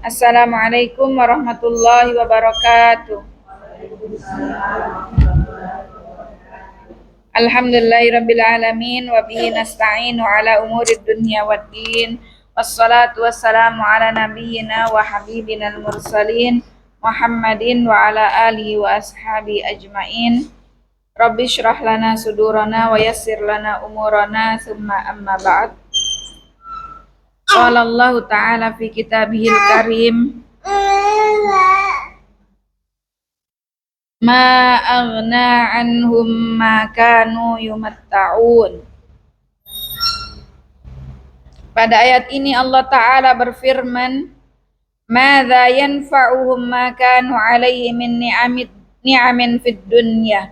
Assalamualaikum warahmatullahi wabarakatuh. Alhamdulillahirabbil alamin wa bihi nasta'inu ala umurid dunya waddin. Wassalatu wassalamu ala nabiyyina wa habibina al-mursalin Muhammadin wa ala alihi wa ashabi ajmain. Rabbi syrah lana sudurana wa yassir lana umurana thumma amma ba'd. Qala Allah ta'ala fi kitabihil karim ma aghna anhum ma kanu yumatta'un. Pada ayat ini Allah Ta'ala berfirman, madza yanfa'uhum ma kanu alaihi min ni'amin fid dunya.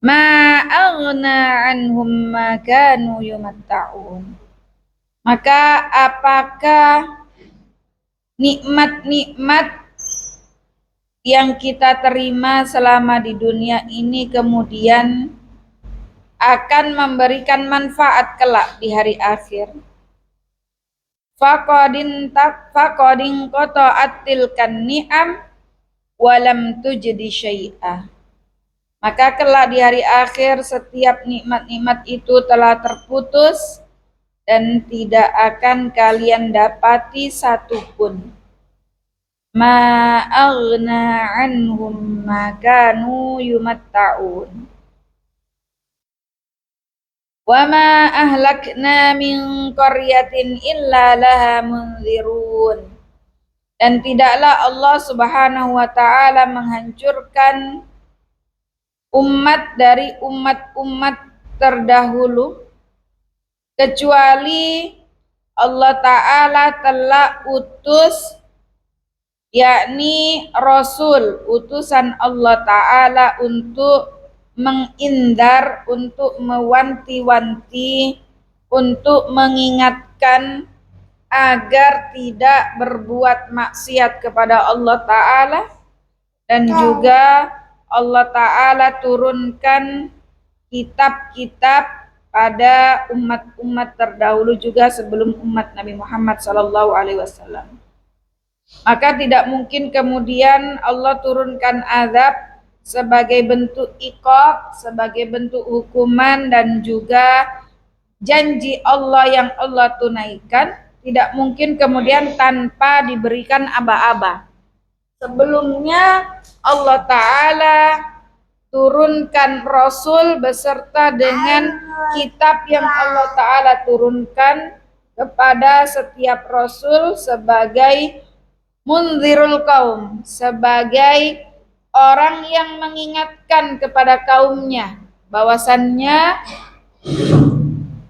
Ma aghna anhum ma kanu yumatta'un. Maka apakah nikmat-nikmat yang kita terima selama di dunia ini kemudian akan memberikan manfaat kelak di hari akhir? Faqadin qata'at tilkan ni'am walam tujdi syai'ah. Maka kelak di hari akhir setiap nikmat-nikmat itu telah terputus dan tidak akan kalian dapati satupun. Ma aghna anhum ma kanu yumatta'un. Wa ma ahlakna min qaryatin illa laha munzirun. Dan tidaklah Allah Subhanahu wa taala menghancurkan umat dari umat-umat terdahulu kecuali Allah taala telah utus, yakni Rasul, utusan Allah Ta'ala untuk mengindar, untuk mewanti-wanti, untuk mengingatkan agar tidak berbuat maksiat kepada Allah Ta'ala. Dan juga Allah Ta'ala turunkan kitab-kitab pada umat-umat terdahulu juga sebelum umat Nabi Muhammad SAW. Maka tidak mungkin kemudian Allah turunkan azab sebagai bentuk iqab, sebagai bentuk hukuman dan juga janji Allah yang Allah tunaikan, tidak mungkin kemudian tanpa diberikan aba-aba. Sebelumnya Allah Ta'ala turunkan Rasul beserta dengan kitab yang Allah Ta'ala turunkan kepada setiap Rasul sebagai munzirul kaum, sebagai orang yang mengingatkan kepada kaumnya bahwasannya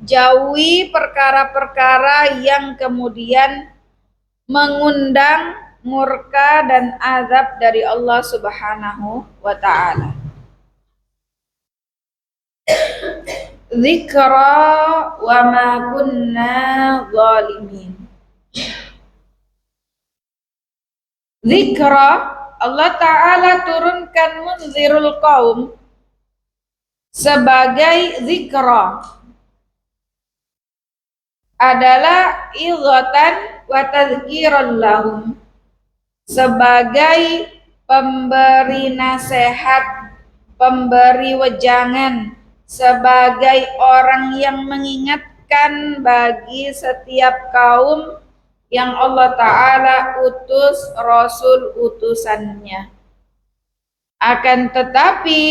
jauhi perkara-perkara yang kemudian mengundang murka dan azab dari Allah Subhanahu wa taala. Dzikra wa ma kunna zalimin. Zikra, Allah Ta'ala turunkan munzirul qaum sebagai zikra, adalah idghatan wa tadhkiran lahum, sebagai pemberi nasihat, pemberi wejangan, sebagai orang yang mengingatkan bagi setiap kaum yang Allah Ta'ala utus Rasul utusannya. Akan tetapi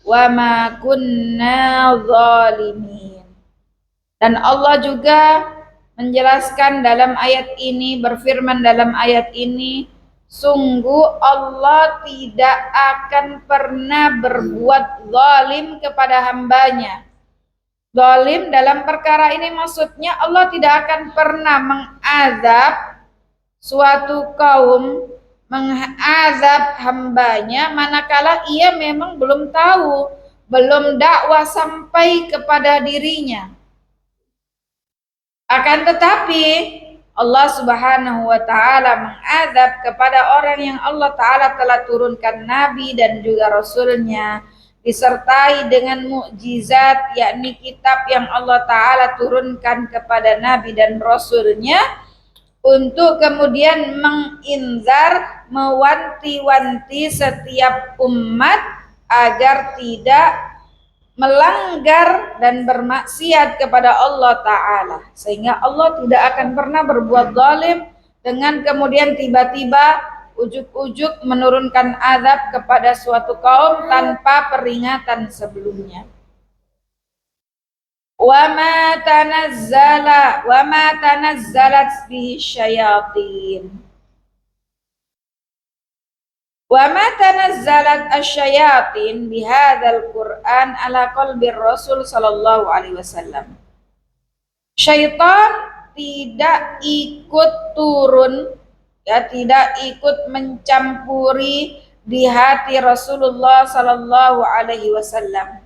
wa ma kunna zalimin. Dan Allah juga menjelaskan dalam ayat ini, berfirman dalam ayat ini, sungguh Allah tidak akan pernah berbuat zalim kepada hambanya. Zalim dalam perkara ini maksudnya Allah tidak akan pernah mengazab suatu kaum, mengazab hambanya manakala ia memang belum tahu, belum dakwah sampai kepada dirinya. Akan tetapi Allah Subhanahu wa taala mengazab kepada orang yang Allah Ta'ala telah turunkan nabi dan juga rasulnya, disertai dengan mukjizat, yakni kitab yang Allah Ta'ala turunkan kepada nabi dan rasulnya, untuk kemudian menginzar, mewanti-wanti setiap umat agar tidak melanggar dan bermaksiat kepada Allah Ta'ala, sehingga Allah tidak akan pernah berbuat zalim dengan kemudian tiba-tiba ujuk-ujuk menurunkan azab kepada suatu kaum tanpa peringatan sebelumnya. Wa ma tanazzalat bihi syayatin. Wa ma tanazzalat asyayatin bihadzal Qur'an ala qalbir Rasul sallallahu alaihi wasallam. Syaitan tidak ikut turun, ya, tidak ikut mencampuri di hati Rasulullah sallallahu alaihi wasallam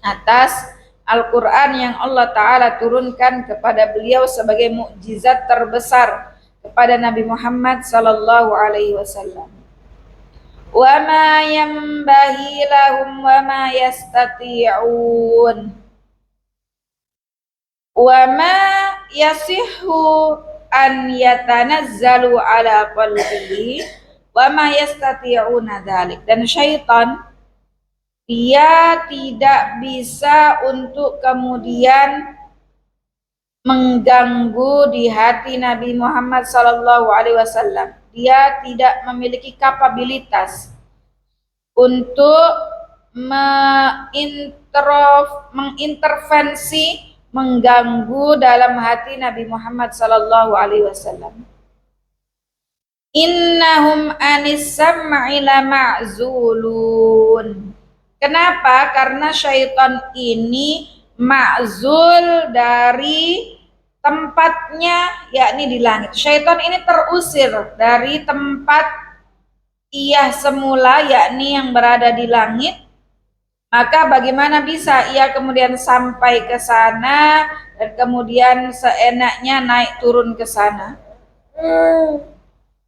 atas Al-Quran yang Allah Ta'ala turunkan kepada beliau sebagai mukjizat terbesar kepada Nabi Muhammad sallallahu alaihi wasallam. Wa ma yanbaghi lahum wa ma yastati'un. Wa ma yasihhu an yatanazzalu ala qalbihi wa ma yastati'una dzalik. Dan syaitan dia tidak bisa untuk kemudian mengganggu di hati Nabi Muhammad SAW. Dia tidak memiliki kapabilitas untuk mengintervensi, mengganggu dalam hati Nabi Muhammad SAW. Innahum anis sam'i la ma'zulun. Kenapa? Karena syaitan ini ma'zul dari tempatnya, yakni di langit. Syaitan ini terusir dari tempat ia semula, yakni yang berada di langit. Maka bagaimana bisa ia kemudian sampai ke sana dan kemudian seenaknya naik turun ke sana?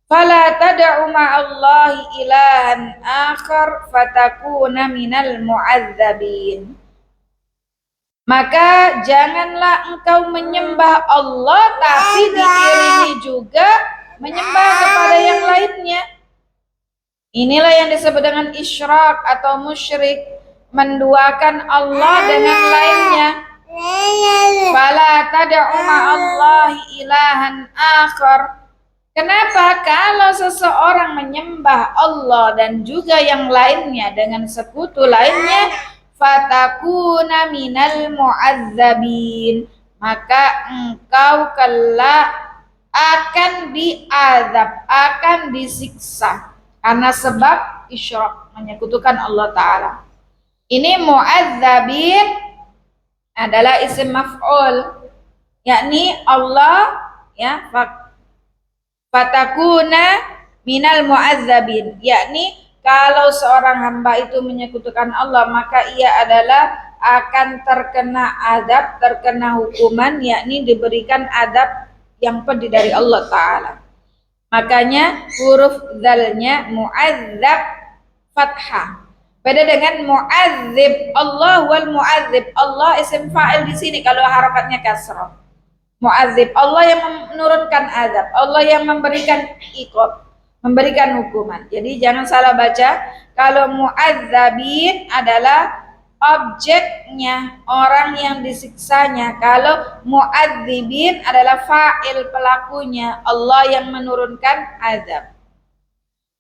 Fala tad'u ma'allahi ilahan akhar fatakuna minal mu'adzabin. Maka janganlah engkau menyembah Allah tapi diiringi juga menyembah kepada yang lainnya. Inilah yang disebut dengan isyrak atau musyrik, menduakan Allah dengan lainnya. Fala tad'u ma'allahi ilahan akhar. Kenapa? Kalau seseorang menyembah Allah dan juga yang lainnya dengan sekutu lainnya, fatakuna minal mu'adzabin, maka engkau kelak akan diazab, akan disiksa karena sebab isyrak, menyekutukan Allah Ta'ala. Ini mu'adzabin adalah isim maf'ul, yakni Allah, ya, fatakuna minal mu'adzabin, yakni kalau seorang hamba itu menyekutukan Allah maka ia adalah akan terkena azab, terkena hukuman, yakni diberikan azab yang pedih dari Allah Ta'ala. Makanya huruf zalnya mu'adzab fathah. Beda dengan mu'adzib. Allah wal mu'adzib. Allah isim fa'il di sini kalau harokatnya kasrah. Mu'adzib, Allah yang menurunkan azab, Allah yang memberikan iqab, memberikan hukuman. Jadi jangan salah baca. Kalau mu'adzabin adalah objeknya, orang yang disiksanya. Kalau mu'adzibin adalah fa'il, pelakunya, Allah yang menurunkan azab.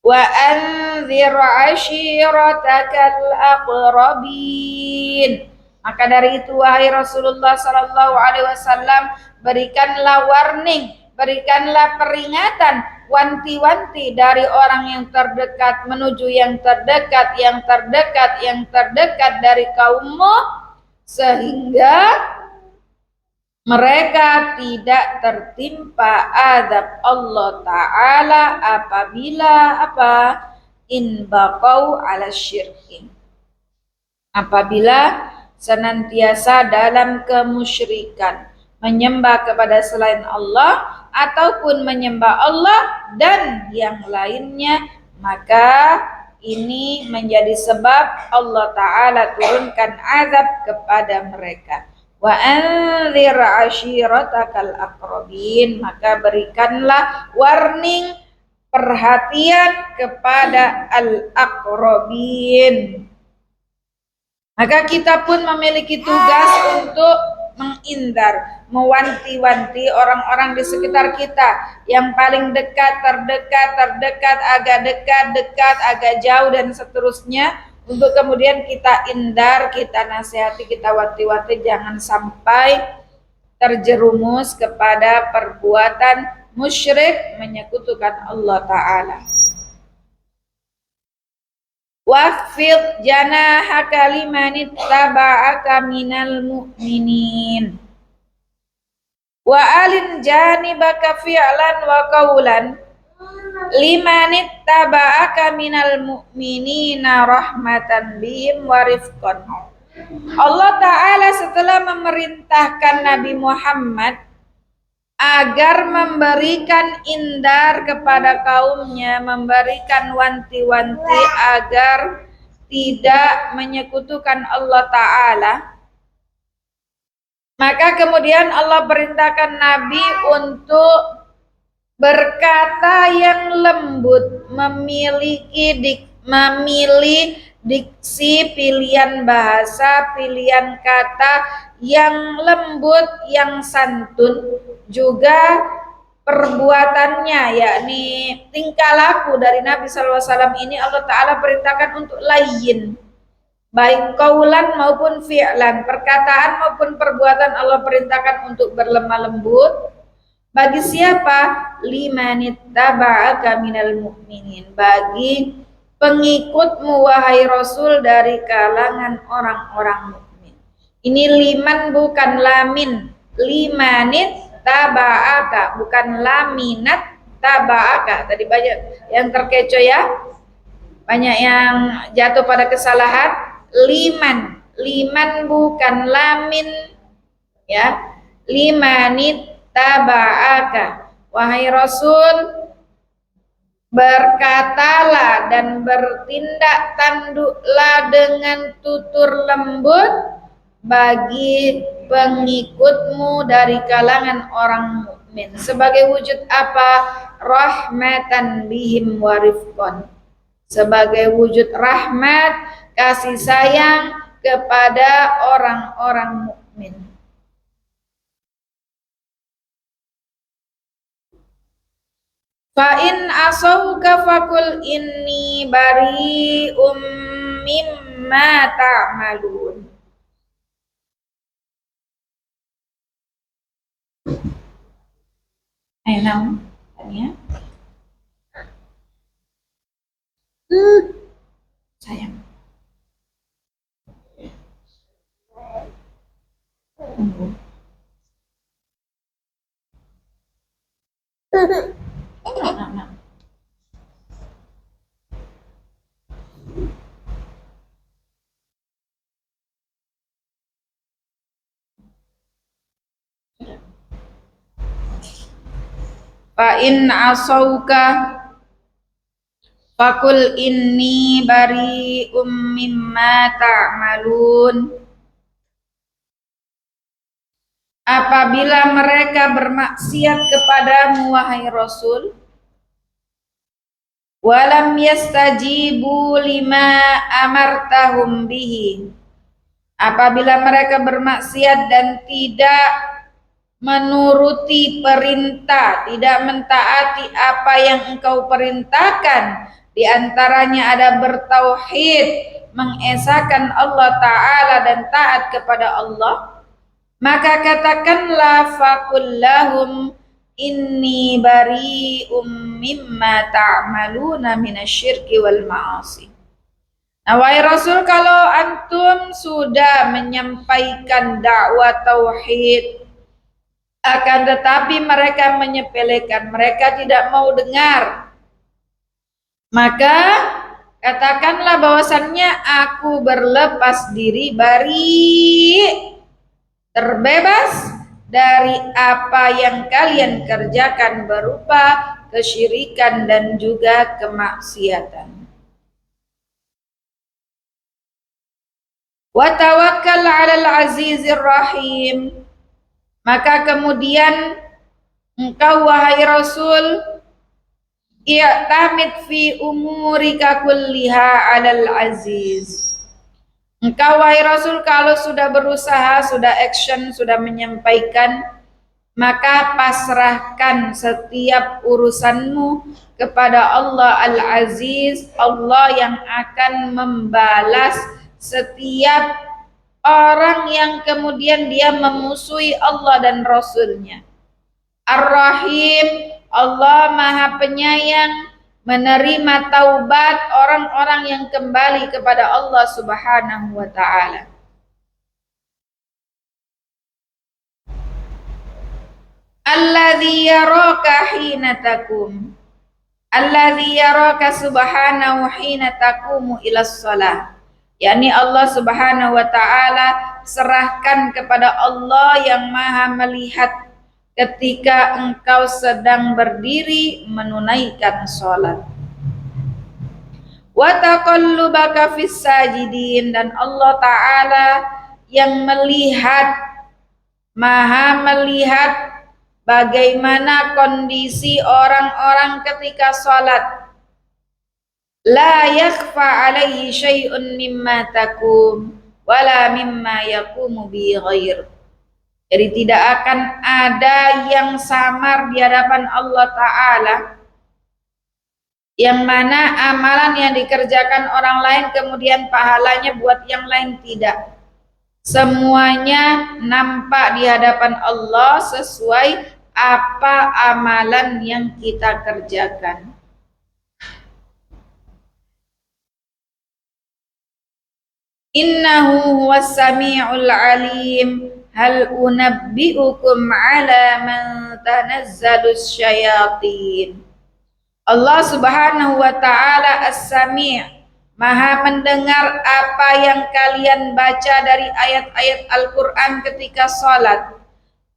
Wa anzir ashiratakal aqrabin. Maka dari itu wahai Rasulullah sallallahu alaihi wasallam, berikanlah warning, berikanlah peringatan, wanti-wanti dari orang yang terdekat menuju yang terdekat, yang terdekat, yang terdekat dari kaummu, sehingga mereka tidak tertimpa azab Allah Ta'ala apabila in baqau ala syirkin, apabila senantiasa dalam kemusyrikan, menyembah kepada selain Allah ataupun menyembah Allah dan yang lainnya, maka ini menjadi sebab Allah Ta'ala turunkan azab kepada mereka. Wa anzir ashiratakal aqrabin, maka berikanlah warning, perhatian kepada al-aqrabin. Maka kita pun memiliki tugas untuk mengindar, mewanti-wanti orang-orang di sekitar kita yang paling dekat, terdekat, agak dekat, agak jauh dan seterusnya, untuk kemudian kita indar, kita nasihati, kita wanti-wanti jangan sampai terjerumus kepada perbuatan musyrik menyekutukan Allah Ta'ala. Waqfid janahaka limanittaba'aka minal mu'minin wa alin janibaka fi'lan wa qawlan limanittaba'aka minal mu'minina rahmatan bihim wa rifqan. Allah Ta'ala setelah memerintahkan Nabi Muhammad agar memberikan indar kepada kaumnya, memberikan wanti-wanti agar tidak menyekutukan Allah Ta'ala, maka kemudian Allah perintahkan Nabi untuk berkata yang lembut, memilih diksi, pilihan bahasa, pilihan kata yang lembut, yang santun, juga perbuatannya, yakni tingkah laku dari Nabi SAW ini Allah Ta'ala perintahkan untuk layyin, baik kaulan maupun fi'lan, perkataan maupun perbuatan Allah perintahkan untuk berlemah lembut. Bagi siapa? Limanittaba'aka minal mu'minin, bagi pengikutmu wahai Rasul dari kalangan orang-orang mukmin. Ini liman bukan lamin. Limanit taba'aka, bukan laminat taba'aka. Tadi banyak yang terkecoh ya, banyak yang jatuh pada kesalahan. Liman bukan lamin ya. Limanit taba'aka, wahai Rasul, berkatalah dan bertindak tanduklah dengan tutur lembut bagi pengikutmu dari kalangan orang mukmin. Sebagai wujud apa? Rahmatan bihim wa rifqan. Sebagai wujud rahmat, kasih sayang kepada orang-orang mukmin. Fa in asauka fakul inni bari'um mimma ta'malun. Ayo naon tanya. Sayang. Nah. Fa in asauka fakul inni bari'um mimma ta'malun. Apabila mereka bermaksiat kepadamu wahai Rasul, walam yastajibu lima amartahum bihi, apabila mereka bermaksiat dan tidak menuruti perintah, tidak mentaati apa yang engkau perintahkan, di antaranya ada bertauhid, mengesahkan Allah Ta'ala dan taat kepada Allah, maka katakanlah faqul lahum inni bari'um mimma ta'maluna minasyirki wal ma'asi. Nah, wahai Rasul, kalau antum sudah menyampaikan dakwah tauhid, akan tetapi mereka menyepelekan, mereka tidak mau dengar, maka katakanlah bahwasannya aku berlepas diri, terbebas dari apa yang kalian kerjakan berupa kesyirikan dan juga kemaksiatan. Wa tawakkal 'alal azizir rahim. Maka kemudian engkau wahai Rasul i'tamid fi umurika kulliha 'alal aziz. Engkau wahai Rasul kalau sudah berusaha, sudah action, sudah menyampaikan, maka pasrahkan setiap urusanmu kepada Allah Al-Aziz, Allah yang akan membalas setiap orang yang kemudian dia memusuhi Allah dan Rasulnya. Ar-Rahim, Allah Maha Penyayang, menerima taubat orang-orang yang kembali kepada Allah Subhanahu wa taala. Alladzi yaraka hina takum. Alladzi yaraka subhanahu hina taqumu ilas shalah. yakni Allah Subhanahu wa taala, serahkan kepada Allah yang Maha melihat ketika engkau sedang berdiri menunaikan sholat. Wa taqallubaka fis sajidin, dan Allah taala yang melihat, Maha melihat bagaimana kondisi orang-orang ketika sholat. La yakhfa alaihi syai'un mimma takum wala mimma yakumu bi ghair. Jadi tidak akan ada yang samar di hadapan Allah Ta'ala, yang mana amalan yang dikerjakan orang lain kemudian pahalanya buat yang lain tidak. Semuanya nampak di hadapan Allah sesuai apa amalan yang kita kerjakan. Innahu huwas sami'ul alim. Hal unabbi'ukum ala man tanazzalus syayatin. Allah Subhanahu wa taala As-Sami', Maha mendengar apa yang kalian baca dari ayat-ayat Al-Qur'an ketika salat.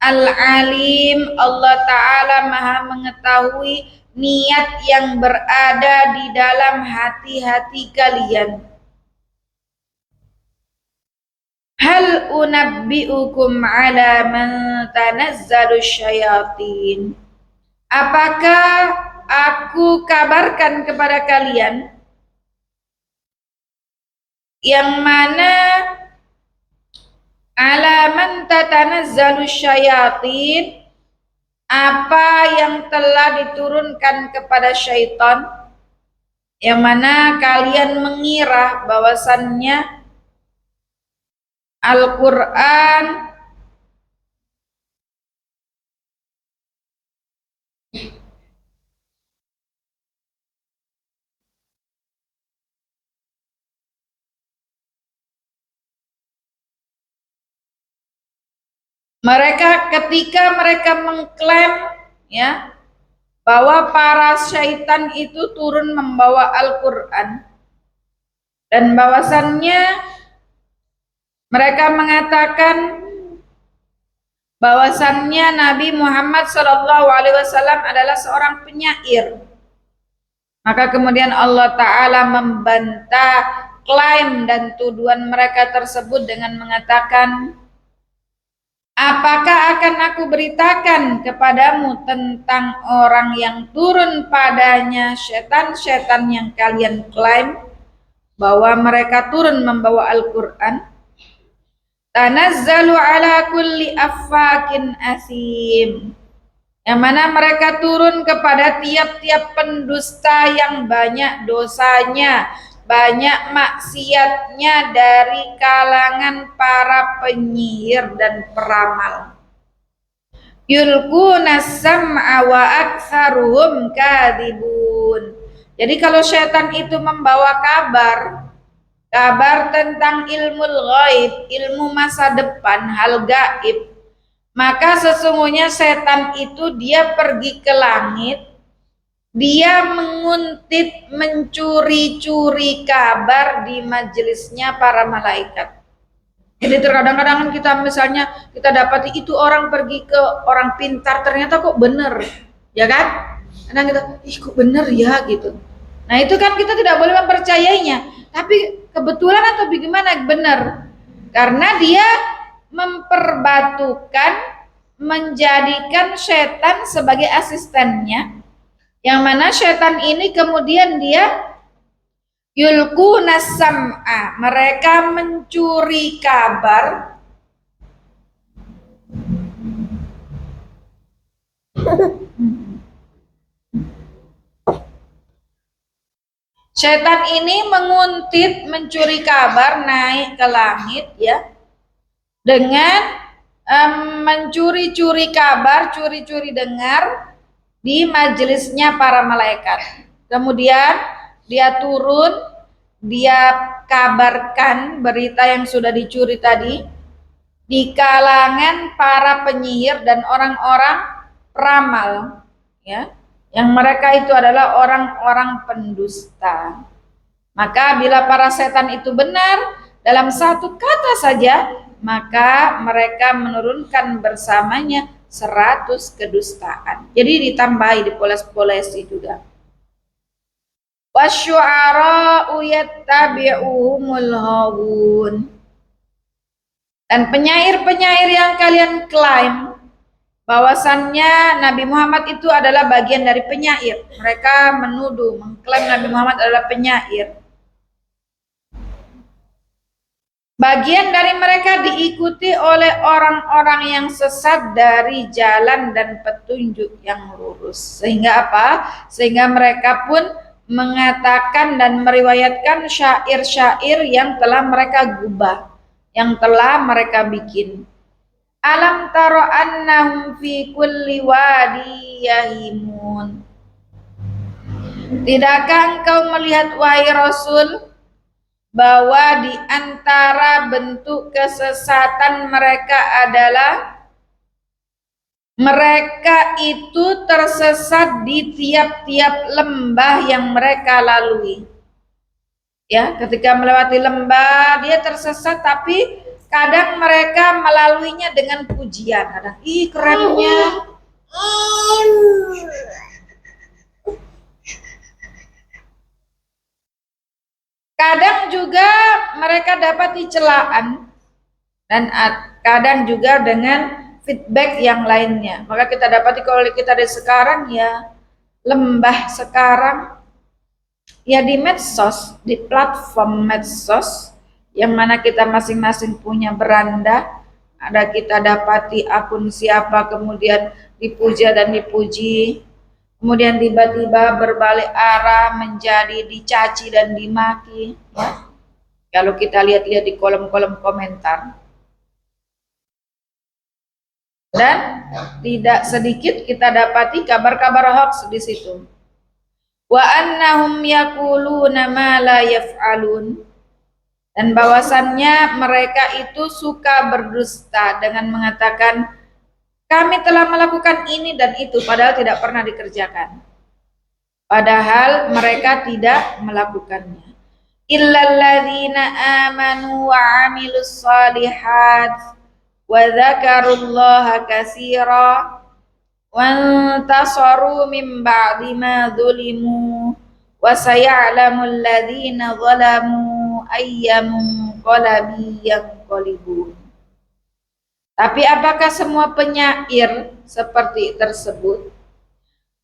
Al-Alim, Allah taala Maha mengetahui niat yang berada di dalam hati-hati kalian. Hal unabbi'ukum ala man tanazzalus syayatin. Apakah aku kabarkan kepada kalian yang mana ala man tatanazzalus syayatin, apa yang telah diturunkan kepada syaitan, yang mana kalian mengira bahwasannya Al-Quran ketika mereka mengklaim ya bahwa para syaitan itu turun membawa Al-Quran, dan bahwasannya mereka mengatakan bahwasannya Nabi Muhammad SAW adalah seorang penyair. Maka kemudian Allah Ta'ala membantah klaim dan tuduhan mereka tersebut dengan mengatakan, apakah akan aku beritakan kepadamu tentang orang yang turun padanya setan-setan yang kalian klaim bahwa mereka turun membawa Al-Quran? Tanazzalu ala kulli affakin asim, yang mana mereka turun kepada tiap-tiap pendusta yang banyak dosanya, banyak maksiatnya dari kalangan para penyihir dan peramal. Yulquna sam'a wa aktsaruhum kadzibun. Jadi kalau setan itu membawa kabar tentang ilmu ghaib, ilmu masa depan, hal gaib, maka sesungguhnya setan itu dia pergi ke langit, dia menguntit, mencuri-curi kabar di majelisnya para malaikat. Jadi terkadang-kadang kita misalnya kita dapati itu orang pergi ke orang pintar, ternyata kok bener, ya kan? Kadang kita, kok bener ya gitu. Nah itu kan kita tidak boleh mempercayainya, tapi kebetulan atau bagaimana benar. Karena dia memperbatukan, menjadikan setan sebagai asistennya, yang mana setan ini kemudian dia yulquna sam'a, mereka mencuri kabar setan ini menguntit, mencuri kabar, naik ke langit ya, dengan mencuri-curi kabar, curi-curi dengar di majelisnya para malaikat. Kemudian dia turun, dia kabarkan berita yang sudah dicuri tadi di kalangan para penyihir dan orang-orang peramal, ya, yang mereka itu adalah orang-orang pendusta. Maka bila para setan itu benar dalam satu kata saja, maka mereka menurunkan bersamanya 100 kedustaan. Jadi ditambahi, dipoles-polesi juga. Wasyu'ara'u yattabi'uhumul ghawun. Dan penyair-penyair yang kalian klaim bahwasannya Nabi Muhammad itu adalah bagian dari penyair. Mereka menuduh, mengklaim Nabi Muhammad adalah penyair. Bagian dari mereka diikuti oleh orang-orang yang sesat dari jalan dan petunjuk yang lurus. Sehingga apa? Sehingga mereka pun mengatakan dan meriwayatkan syair-syair yang telah mereka gubah, yang telah mereka bikin. Alam taro annahum fi kulli wadi yahimun. Tidakkah engkau melihat wahai Rasul bahwa di antara bentuk kesesatan mereka adalah mereka itu tersesat di tiap-tiap lembah yang mereka lalui. Ya, ketika melewati lembah dia tersesat, tapi kadang mereka melaluinya dengan pujian. Kadang, ih kerennya. Kadang juga mereka dapati celaan dan kadang juga dengan feedback yang lainnya. Maka kita dapati kalau kita di sekarang ya, lembah sekarang ya di medsos, di platform medsos yang mana kita masing-masing punya beranda, ada kita dapati akun siapa kemudian dipuja dan dipuji, kemudian tiba-tiba berbalik arah menjadi dicaci dan dimaki ya. Kalau kita lihat-lihat di kolom-kolom komentar, dan tidak sedikit kita dapati kabar-kabar hoax di situ. Wa annahum yaquluna ma la yaf'alun, dan bahwasannya mereka itu suka berdusta dengan mengatakan kami telah melakukan ini dan itu, padahal tidak pernah dikerjakan. Padahal mereka tidak melakukannya. Illalladzina amanu wa 'amilus shalihat wa dzakarullaha katsira wa intasaru min ba'di ma dzulimu wa saya'lamul ladzina zalamu ayyamun qalabi yanqalibun. Tapi apakah semua penyair seperti tersebut?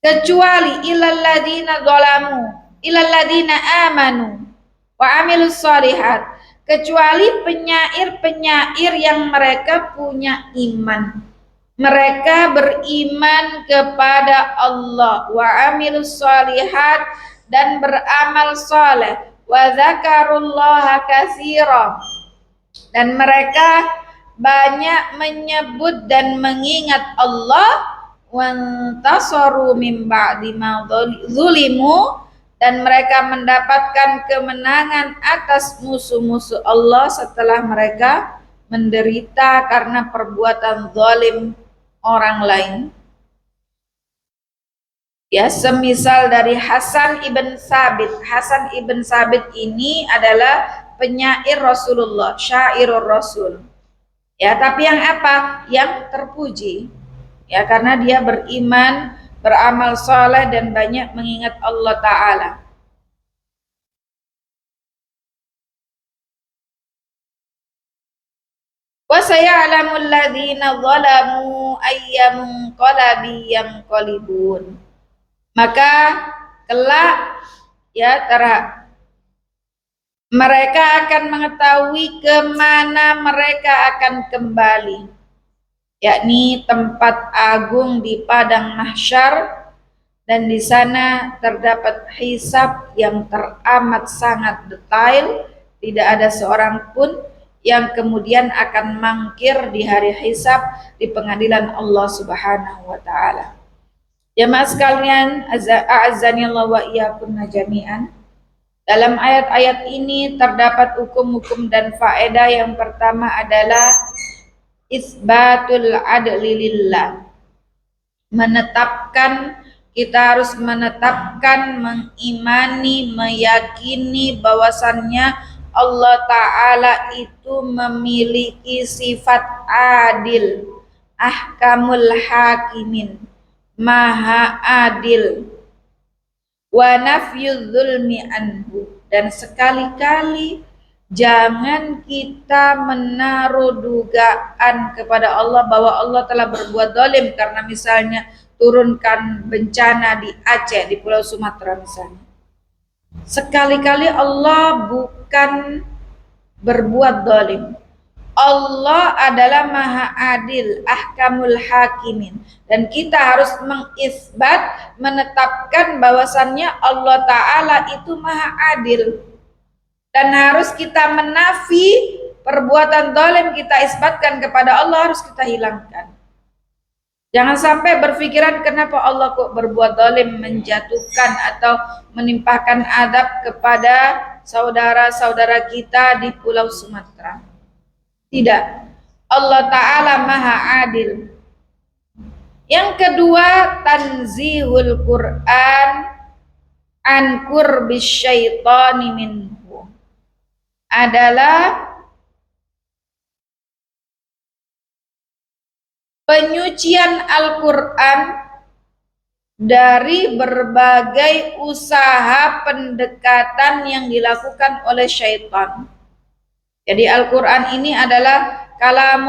Kecuali illalladzina zalamu, illalladzina amanu wa amilus shalihat, kecuali penyair-penyair yang mereka punya iman. Mereka beriman kepada Allah, wa amilus shalihat, dan beramal saleh, wa dzakarullaha katsira, dan mereka banyak menyebut dan mengingat Allah, wantasaru min ba'di ma zulimu, dan mereka mendapatkan kemenangan atas musuh-musuh Allah setelah mereka menderita karena perbuatan zalim orang lain. Ya, semisal dari Hasan ibn Sabit. Hasan ibn Sabit ini adalah penyair Rasulullah, syairur Rasul. Ya, tapi yang apa? Yang terpuji. Ya, karena dia beriman, beramal soleh dan banyak mengingat Allah Ta'ala. Wa sayalamul ladzina zalamu ayyamunqalabi yanqalibun. Maka kelak ya mereka akan mengetahui kemana mereka akan kembali, yakni tempat agung di padang mahsyar, dan di sana terdapat hisab yang teramat sangat detail. Tidak ada seorang pun yang kemudian akan mangkir di hari hisab di pengadilan Allah Subhanahu wa taala. Jemaah sekalian, a'azzani Allah wa iyyakum jami'an. Dalam ayat-ayat ini terdapat hukum-hukum dan faedah. Yang pertama adalah isbatul adli lillah. Kita harus menetapkan, mengimani, meyakini bahwasannya Allah Ta'ala itu memiliki sifat adil, ahkamul hakimin, maha adil, wa nafyudz zulmi anhu, dan sekali-kali jangan kita menaruh dugaan kepada Allah bahwa Allah telah berbuat zalim karena misalnya turunkan bencana di Aceh, di Pulau Sumatera misalnya. Sekali-kali Allah bukan berbuat zalim. Allah adalah maha adil, ahkamul hakimin, dan kita harus mengisbat, menetapkan bahwasannya Allah Ta'ala itu maha adil, dan harus kita menafi perbuatan zalim, kita isbatkan kepada Allah, harus kita hilangkan. Jangan sampai berpikiran kenapa Allah kok berbuat zalim, menjatuhkan atau menimpakan adab kepada saudara-saudara kita di Pulau Sumatera. Tidak, Allah Ta'ala maha adil. Yang kedua, tanzihul Quran an qurbis syaitani minhu, adalah penyucian Al-Quran dari berbagai usaha pendekatan yang dilakukan oleh syaitan. Jadi Al-Quran ini adalah kalam